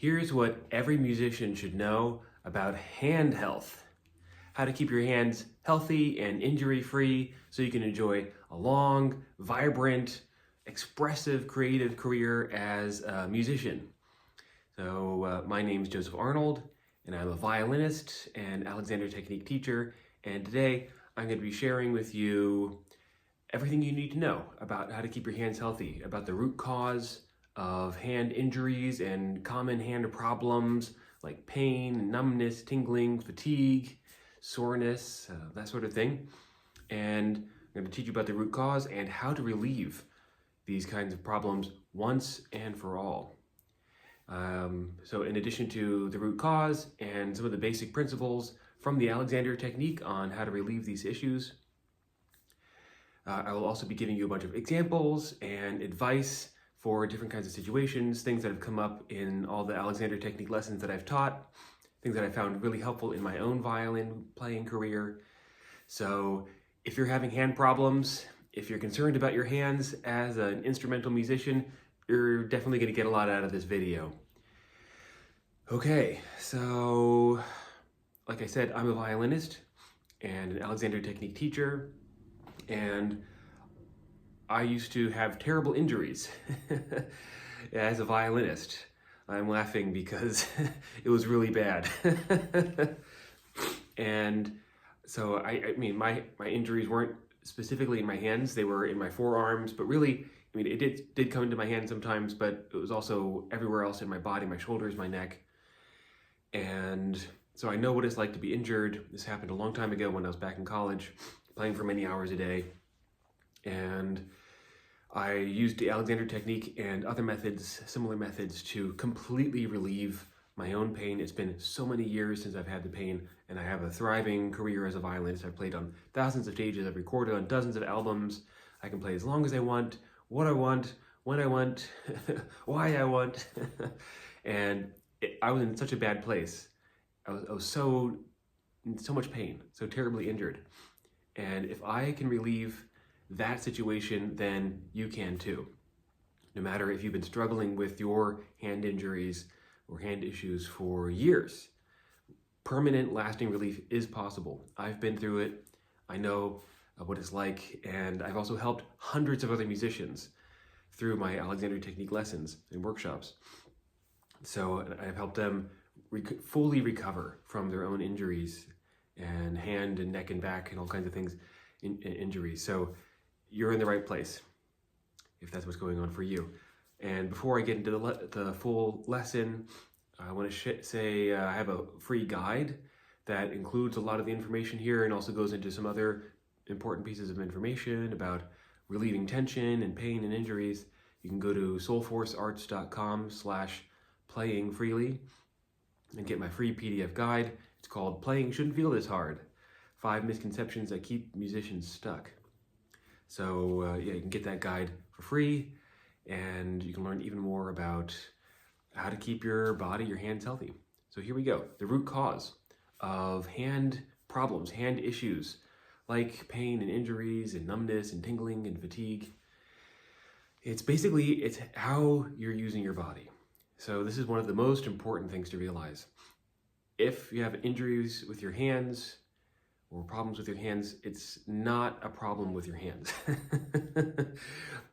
Here's what every musician should know about hand health. How to keep your hands healthy and injury-free so you can enjoy a long, vibrant, expressive, creative career as a musician. My name's Joseph Arnold, and I'm a violinist and Alexander Technique teacher, and today I'm going to be sharing with you everything you need to know about how to keep your hands healthy, about the root cause of hand injuries and common hand problems like pain, numbness, tingling, fatigue, soreness, that sort of thing. And I'm going to teach you about the root cause and how to relieve these kinds of problems once and for all. So in addition to the root cause and some of the basic principles from the Alexander Technique on how to relieve these issues, I will also be giving you a bunch of examples and advice for different kinds of situations, things that have come up in all the Alexander Technique lessons that I've taught, things that I found really helpful in my own violin playing career. So if you're having hand problems, if you're concerned about your hands as an instrumental musician, you're definitely going to get a lot out of this video. Okay, so like I said, I'm a violinist and an Alexander Technique teacher, and I used to have terrible injuries as a violinist. I'm laughing because it was really bad. And so I mean, my injuries weren't specifically in my hands, they were in my forearms, but really, I mean, it did come into my hands sometimes, but it was also everywhere else in my body, my shoulders, my neck. And so I know what it's like to be injured. This happened a long time ago when I was back in college, playing for many hours a day. And I used the Alexander Technique and other methods, similar methods, to completely relieve my own pain. It's been so many years since I've had the pain, and I have a thriving career as a violinist. I've played on thousands of stages, I've recorded on dozens of albums. I can play as long as I want, what I want, when I want, why I want. And I was in such a bad place. I was so in so much pain, so terribly injured. And if I can relieve that situation, then you can too. No matter if you've been struggling with your hand injuries or hand issues for years, permanent lasting relief is possible. I've been through it. I know what it's like, and I've also helped hundreds of other musicians through my Alexander Technique lessons and workshops. So I've helped them fully recover from their own injuries and hand and neck and back and all kinds of things, injuries. So you're in the right place if that's what's going on for you. And before I get into the full lesson, I want to say I have a free guide that includes a lot of the information here and also goes into some other important pieces of information about relieving tension and pain and injuries. You can go to soulforcearts.com/playing-freely and get my free PDF guide. It's called Playing Shouldn't Feel This Hard: 5 Misconceptions That Keep Musicians Stuck. So yeah, you can get that guide for free, and you can learn even more about how to keep your body, your hands healthy. So here we go. The root cause of hand problems, hand issues, like pain and injuries and numbness and tingling and fatigue. It's how you're using your body. So this is one of the most important things to realize. If you have injuries with your hands or problems with your hands, it's not a problem with your hands.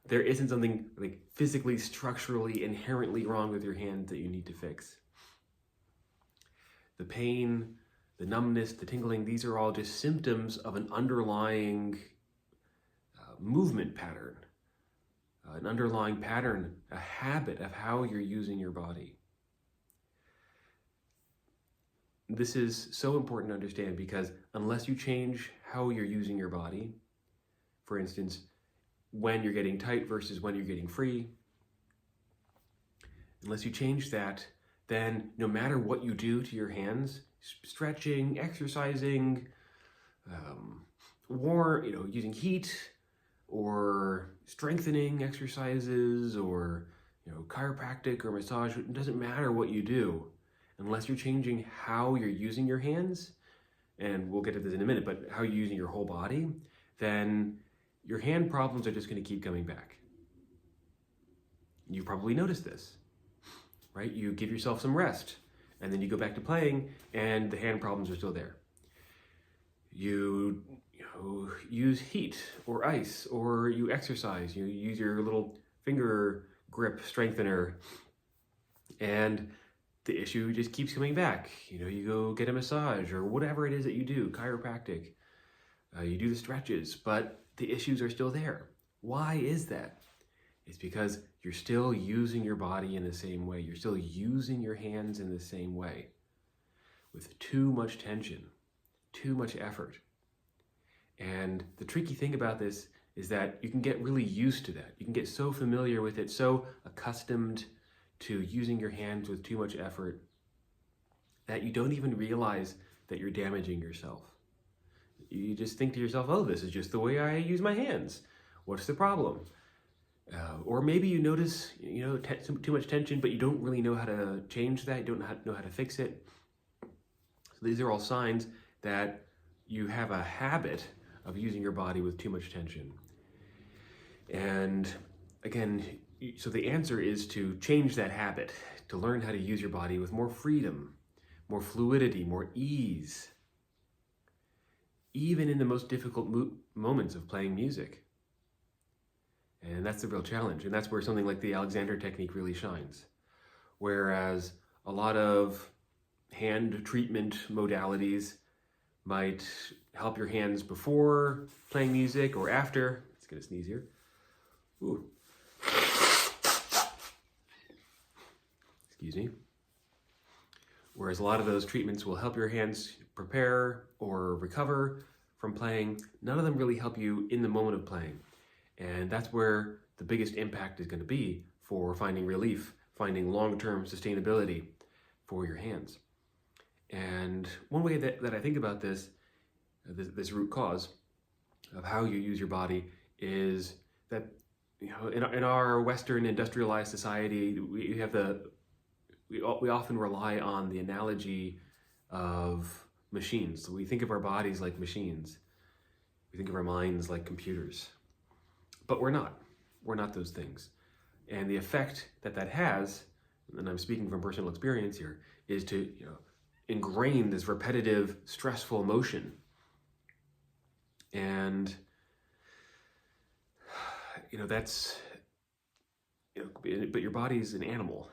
There isn't something like physically, structurally, inherently wrong with your hand that you need to fix. The pain, the numbness, the tingling, these are all just symptoms of an underlying movement pattern, an underlying pattern, a habit of how you're using your body. This is so important to understand because unless you change how you're using your body, for instance, when you're getting tight versus when you're getting free, unless you change that, then no matter what you do to your hands, stretching, exercising, using heat or strengthening exercises or chiropractic or massage, it doesn't matter what you do. Unless you're changing how you're using your hands, and we'll get to this in a minute, but how you're using your whole body, then your hand problems are just going to keep coming back. You probably noticed this. right? You give yourself some rest, and then you go back to playing, and the hand problems are still there. You use heat or ice, or you exercise. You use your little finger grip strengthener, and the issue just keeps coming back. You go get a massage or whatever it is that you do, chiropractic. You do the stretches, but the issues are still there. Why is that? It's because you're still using your body in the same way. You're still using your hands in the same way with too much tension, too much effort. And the tricky thing about this is that you can get really used to that. You can get so familiar with it, so accustomed to using your hands with too much effort that you don't even realize that you're damaging yourself. You just think to yourself, oh, this is just the way I use my hands. What's the problem? Or maybe you notice, too much tension, but you don't really know how to change that. You don't know how to fix it. So these are all signs that you have a habit of using your body with too much tension. And again, so the answer is to change that habit, to learn how to use your body with more freedom, more fluidity, more ease, even in the most difficult moments of playing music. And that's the real challenge. And that's where something like the Alexander technique really shines. Whereas a lot of hand treatment modalities might help your hands before playing music or after. Let's get a sneeze here. Ooh. Excuse me. Whereas a lot of those treatments will help your hands prepare or recover from playing, none of them really help you in the moment of playing. And that's where the biggest impact is going to be for finding relief, finding long-term sustainability for your hands. And one way that I think about this root cause of how you use your body is that, in our Western industrialized society, we often rely on the analogy of machines. So we think of our bodies like machines. We think of our minds like computers. But we're not. We're not those things. And the effect that has, and I'm speaking from personal experience here, is to ingrain this repetitive, stressful motion. And that's, but your body's an animal,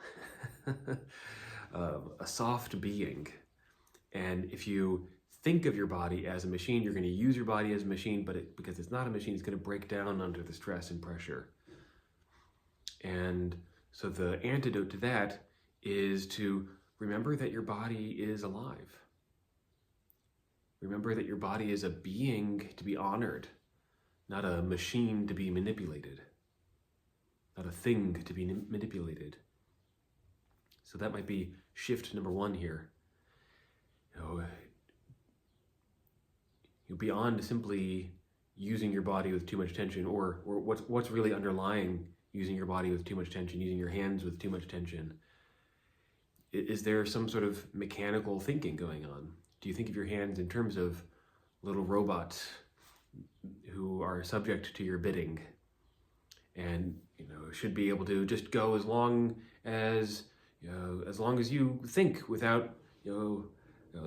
a soft being. And if you think of your body as a machine, you're going to use your body as a machine, but because it's not a machine, it's going to break down under the stress and pressure. And so the antidote to that is to remember that your body is alive. Remember that your body is a being to be honored, not a machine to be manipulated, not a thing to be manipulated. So that might be shift number one here. Beyond simply using your body with too much tension, or what's really underlying using your body with too much tension, using your hands with too much tension. Is there some sort of mechanical thinking going on? Do you think of your hands in terms of little robots who are subject to your bidding and should be able to just go as long as you think without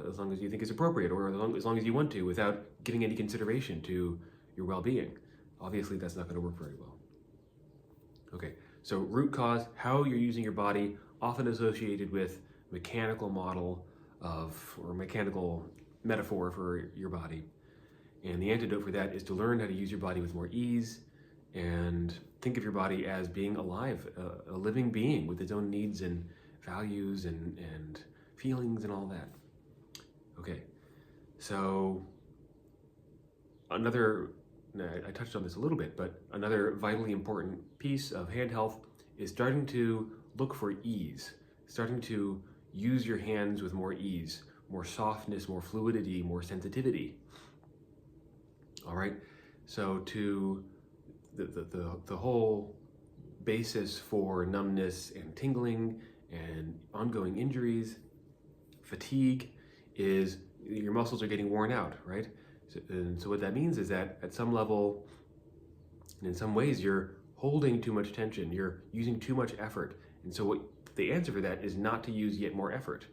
as long as you think is appropriate, or as long as you want to, without giving any consideration to your well-being? Obviously, that's not going to work very well. Okay, so root cause, how you're using your body, often associated with mechanical model or mechanical metaphor for your body. And the antidote for that is to learn how to use your body with more ease and think of your body as being alive, a living being with its own needs and values and feelings and all that. Okay, so I touched on this a little bit, but another vitally important piece of hand health is starting to look for ease, starting to use your hands with more ease, more softness, more fluidity, more sensitivity. All right, so to the whole basis for numbness and tingling and ongoing injuries, fatigue, is your muscles are getting worn out, right? So what that means is that at some level, and in some ways, you're holding too much tension, you're using too much effort. And so what the answer for that is not to use yet more effort,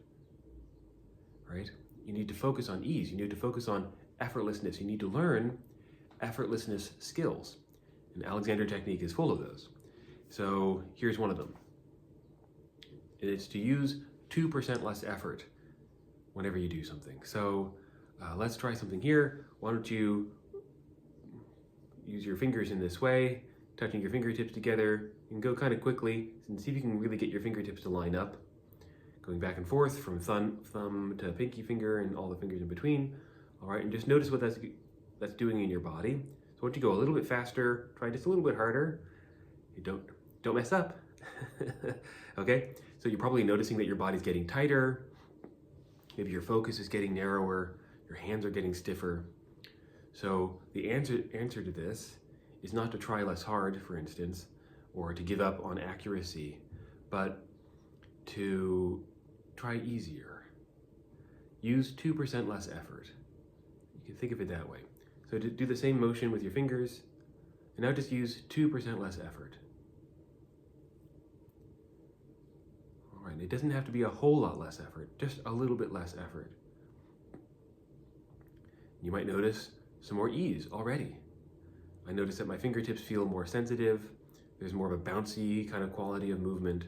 right? You need to focus on ease. You need to focus on effortlessness. You need to learn effortlessness skills. And Alexander technique is full of those. So here's one of them. It's to use 2% less effort whenever you do something. So let's try something here. Why don't you use your fingers in this way, touching your fingertips together, and go kind of quickly and see if you can really get your fingertips to line up. Going back and forth from thumb to pinky finger and all the fingers in between. All right, and just notice what that's doing in your body. So once you go a little bit faster, try just a little bit harder. You don't mess up. Okay, so you're probably noticing that your body's getting tighter. Maybe your focus is getting narrower. Your hands are getting stiffer. So the answer to this is not to try less hard, for instance, or to give up on accuracy, but to try easier. Use 2% less effort. You can think of it that way. So do the same motion with your fingers, and now just use 2% less effort. All right, it doesn't have to be a whole lot less effort, just a little bit less effort. You might notice some more ease already. I notice that my fingertips feel more sensitive. There's more of a bouncy kind of quality of movement.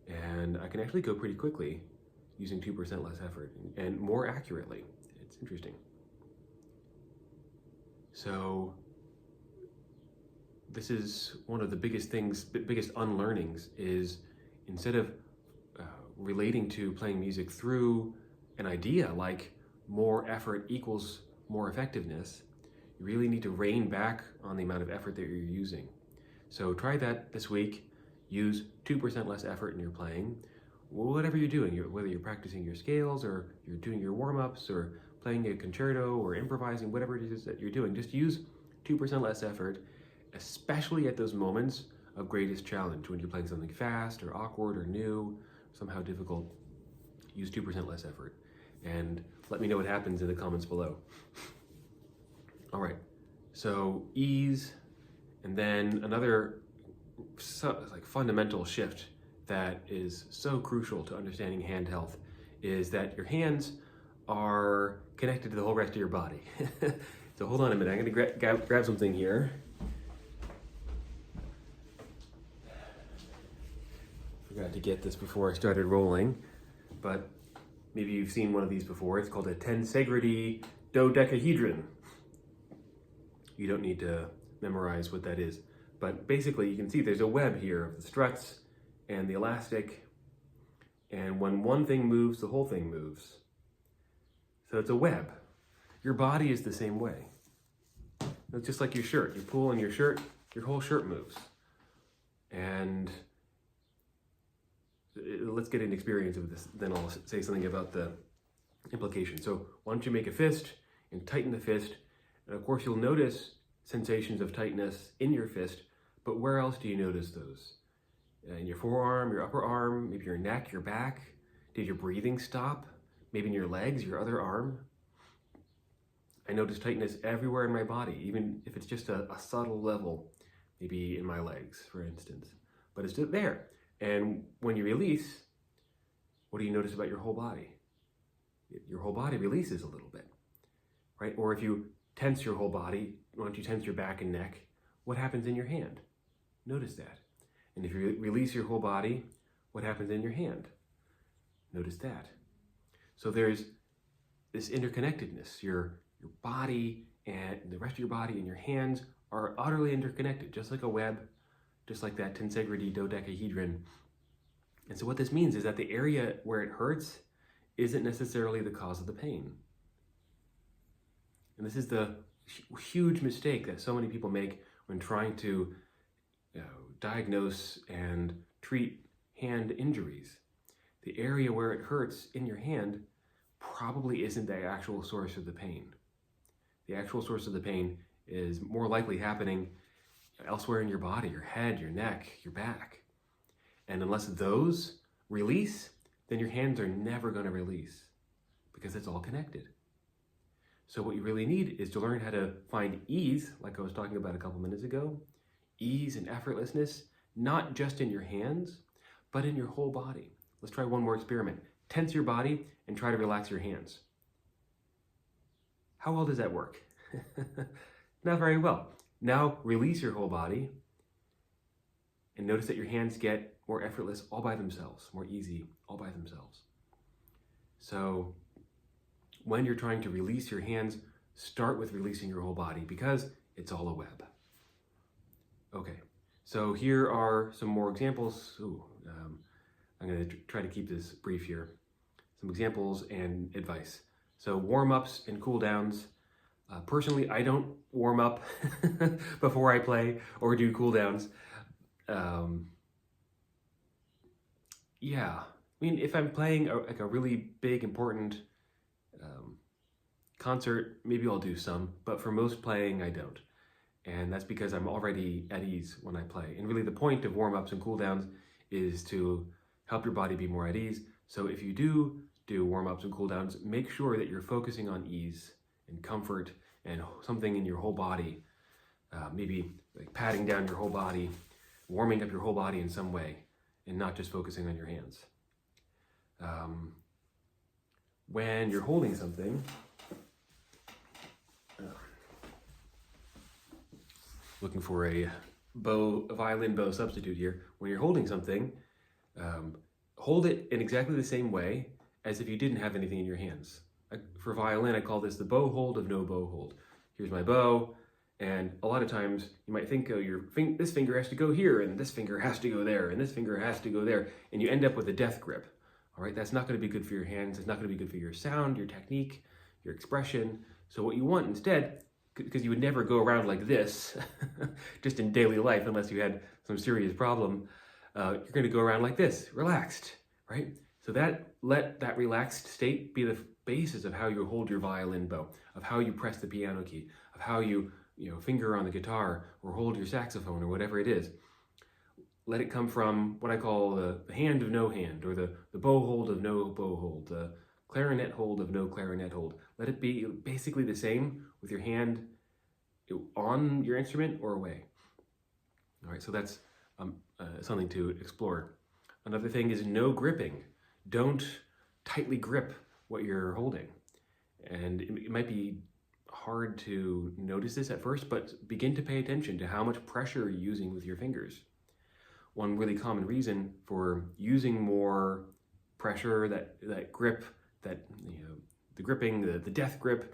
And I can actually go pretty quickly using 2% less effort and more accurately. It's interesting. So this is one of the biggest unlearnings is instead of relating to playing music through an idea like more effort equals more effectiveness, you really need to rein back on the amount of effort that you're using. So try that this week. Use 2% less effort in your playing. Whatever you're doing, whether you're practicing your scales or you're doing your warm-ups or playing a concerto or improvising, whatever it is that you're doing, just use 2% less effort, especially at those moments of greatest challenge. When you're playing something fast or awkward or new, somehow difficult, use 2% less effort. And let me know what happens in the comments below. All right, so ease, and then another fundamental shift that is so crucial to understanding hand health is that your hands are connected to the whole rest of your body. So hold on a minute, I'm gonna grab something here. Forgot to get this before I started rolling, but maybe you've seen one of these before. It's called a tensegrity dodecahedron. You don't need to memorize what that is, but basically you can see there's a web here of the struts and the elastic, and when one thing moves, the whole thing moves. So it's a web. Your body is the same way. It's just like your shirt. You pull on your shirt, your whole shirt moves. And let's get an experience of this, then I'll say something about the implication. So why don't you make a fist and tighten the fist, and of course you'll notice sensations of tightness in your fist, but where else do you notice those? In your forearm, your upper arm, maybe your neck, your back? Did your breathing stop? Maybe in your legs, your other arm? I notice tightness everywhere in my body, even if it's just a subtle level, maybe in my legs, for instance. But it's just there. And when you release, what do you notice about your whole body? Your whole body releases a little bit, right? Or if you tense your whole body, once you tense your back and neck, what happens in your hand? Notice that. And if you release your whole body, what happens in your hand? Notice that. So there's this interconnectedness. Your body and the rest of your body and your hands are utterly interconnected, just like a web, just like that tensegrity dodecahedron. And so what this means is that the area where it hurts isn't necessarily the cause of the pain. And this is the huge mistake that so many people make when trying to diagnose and treat hand injuries. The area where it hurts in your hand probably isn't the actual source of the pain. The actual source of the pain is more likely happening elsewhere in your body, your head, your neck, your back. And unless those release, then your hands are never going to release because it's all connected. So what you really need is to learn how to find ease, like I was talking about a couple minutes ago, ease and effortlessness, not just in your hands, but in your whole body. Let's try one more experiment. Tense your body and try to relax your hands. How well does that work? Not very well. Now release your whole body and notice that your hands get more effortless all by themselves, more easy all by themselves. So when you're trying to release your hands, start with releasing your whole body because it's all a web. Okay, so here are some more examples. I'm going to try to keep this brief here. Some examples and advice. So warm-ups and cool-downs. Personally, I don't warm up before I play or do cool-downs. Yeah, I mean, if I'm playing a really big, important concert, maybe I'll do some, but for most playing, I don't. And that's because I'm already at ease when I play. And really the point of warm-ups and cool-downs is to help your body be more at ease. So if you do warm-ups and cool-downs, make sure that you're focusing on ease and comfort and something in your whole body, maybe like patting down your whole body, warming up your whole body in some way, and not just focusing on your hands. When you're holding something, looking for a violin bow substitute here. When you're holding something, hold it in exactly the same way as if you didn't have anything in your hands. For violin, I call this the bow hold of no bow hold. Here's my bow, and a lot of times you might think, oh, this finger has to go here, and this finger has to go there, and this finger has to go there, and you end up with a death grip. All right, that's not going to be good for your hands. It's not going to be good for your sound, your technique, your expression. So what you want instead, because you would never go around like this just in daily life unless you had some serious problem, you're going to go around like this, relaxed, right? So let that relaxed state be the basis of how you hold your violin bow, of how you press the piano key, of how you finger on the guitar or hold your saxophone or whatever it is. Let it come from what I call the hand of no hand, or the bow hold of no bow hold, the clarinet hold of no clarinet hold. Let it be basically the same with your hand on your instrument or away. All right, so that's something to explore. Another thing is no gripping. Don't tightly grip what you're holding. And it might be hard to notice this at first, but begin to pay attention to how much pressure you're using with your fingers. One really common reason for using more pressure, that grip, the gripping, the death grip,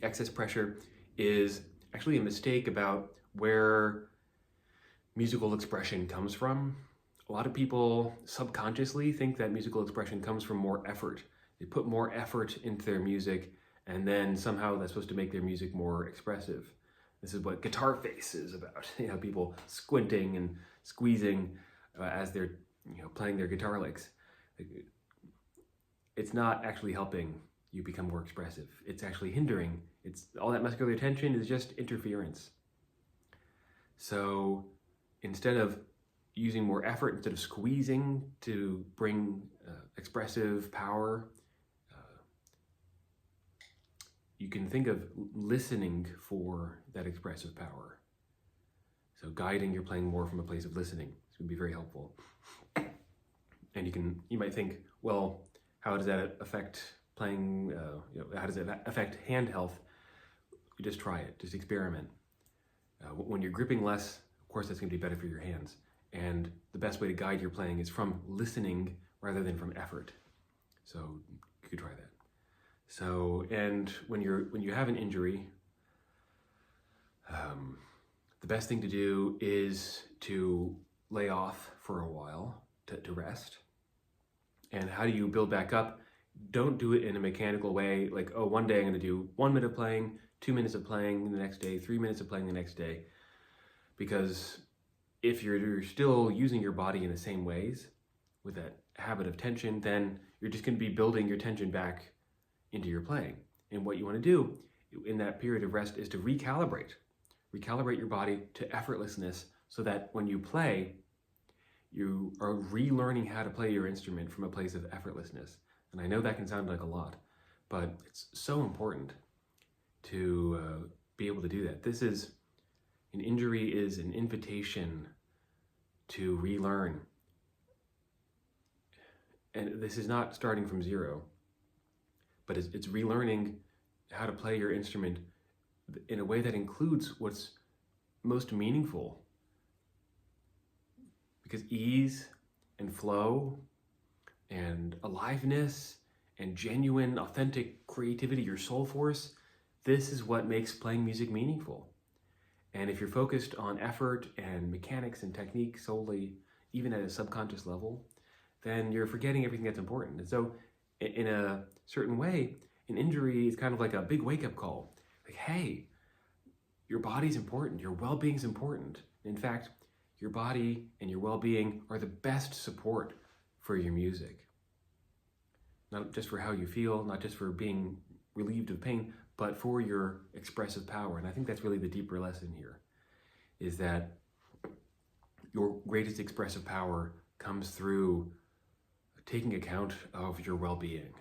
excess pressure, is actually a mistake about where musical expression comes from. A lot of people subconsciously think that musical expression comes from more effort. They put more effort into their music, and then somehow that's supposed to make their music more expressive. This is what guitar face is about. People squinting and squeezing as they're playing their guitar licks. It's not actually helping you become more expressive. It's actually hindering. All that muscular tension is just interference. So instead of using more effort, instead of squeezing to bring expressive power, you can think of listening for that expressive power. So guiding your playing more from a place of listening is going to be very helpful. And you might think, well, how does that affect playing? How does it affect hand health? You just try it, just experiment. When you're gripping less, of course, that's going to be better for your hands. And the best way to guide your playing is from listening rather than from effort. So you could try that. So, and when you have an injury, the best thing to do is to lay off for a while, to rest. And how do you build back up? Don't do it in a mechanical way, like, oh, one day I'm going to do 1 minute of playing, 2 minutes of playing the next day, 3 minutes of playing the next day. Because if you're still using your body in the same ways, with that habit of tension, then you're just going to be building your tension back into your playing. And what you want to do in that period of rest is to recalibrate your body to effortlessness, so that when you play, you are relearning how to play your instrument from a place of effortlessness. And I know that can sound like a lot, but it's so important to be able to do that. An injury is an invitation to relearn And this is not starting from zero, but it's relearning how to play your instrument in a way that includes what's most meaningful. Because ease and flow and aliveness and genuine, authentic creativity, your soul force, this is what makes playing music meaningful. And if you're focused on effort and mechanics and technique solely, even at a subconscious level, then you're forgetting everything that's important. And so in a certain way, an injury is kind of like a big wake-up call. Like, hey, your body's important, your well-being is important. In fact, your body and your well-being are the best support for your music. Not just for how you feel, not just for being relieved of pain, but for your expressive power. And I think that's really the deeper lesson here, is that your greatest expressive power comes through taking account of your well-being,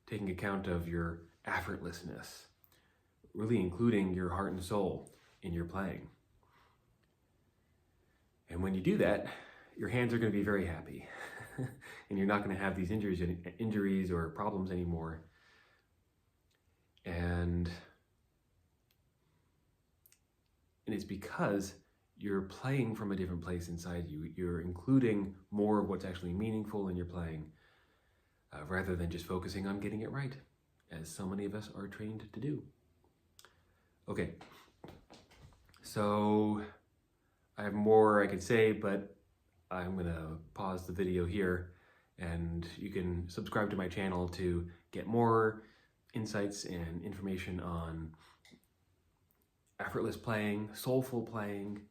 taking account of your effortlessness, really including your heart and soul in your playing. And when you do that, your hands are going to be very happy. And you're not going to have these injuries or problems anymore. And it's because you're playing from a different place inside you. You're including more of what's actually meaningful in your playing, rather than just focusing on getting it right, as so many of us are trained to do. Okay, so I have more I could say, but I'm gonna pause the video here, and you can subscribe to my channel to get more insights and information on effortless playing, soulful playing,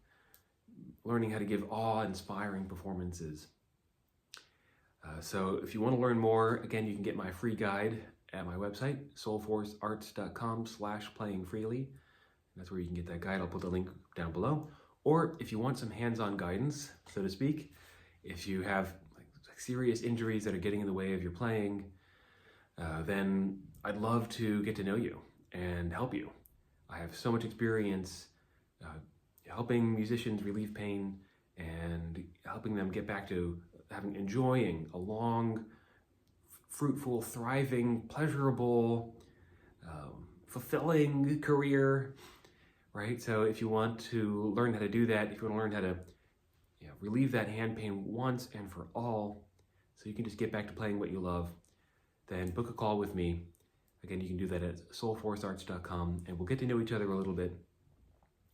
learning how to give awe-inspiring performances. So if you want to learn more, again, you can get my free guide at my website, soulforcearts.com/playingfreely. That's where you can get that guide. I'll put the link down below. Or if you want some hands-on guidance, so to speak, if you have serious injuries that are getting in the way of your playing, then I'd love to get to know you and help you. I have so much experience helping musicians relieve pain and helping them get back to enjoying a long, fruitful, thriving, pleasurable, fulfilling career, right? So if you want to learn how to do that, if you want to learn how to relieve that hand pain once and for all, so you can just get back to playing what you love, then book a call with me. Again, you can do that at soulforcearts.com, and we'll get to know each other a little bit,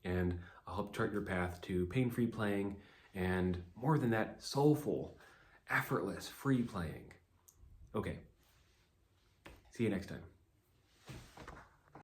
and I'll help chart your path to pain-free playing, and more than that, soulful, effortless, free playing. Okay, see you next time.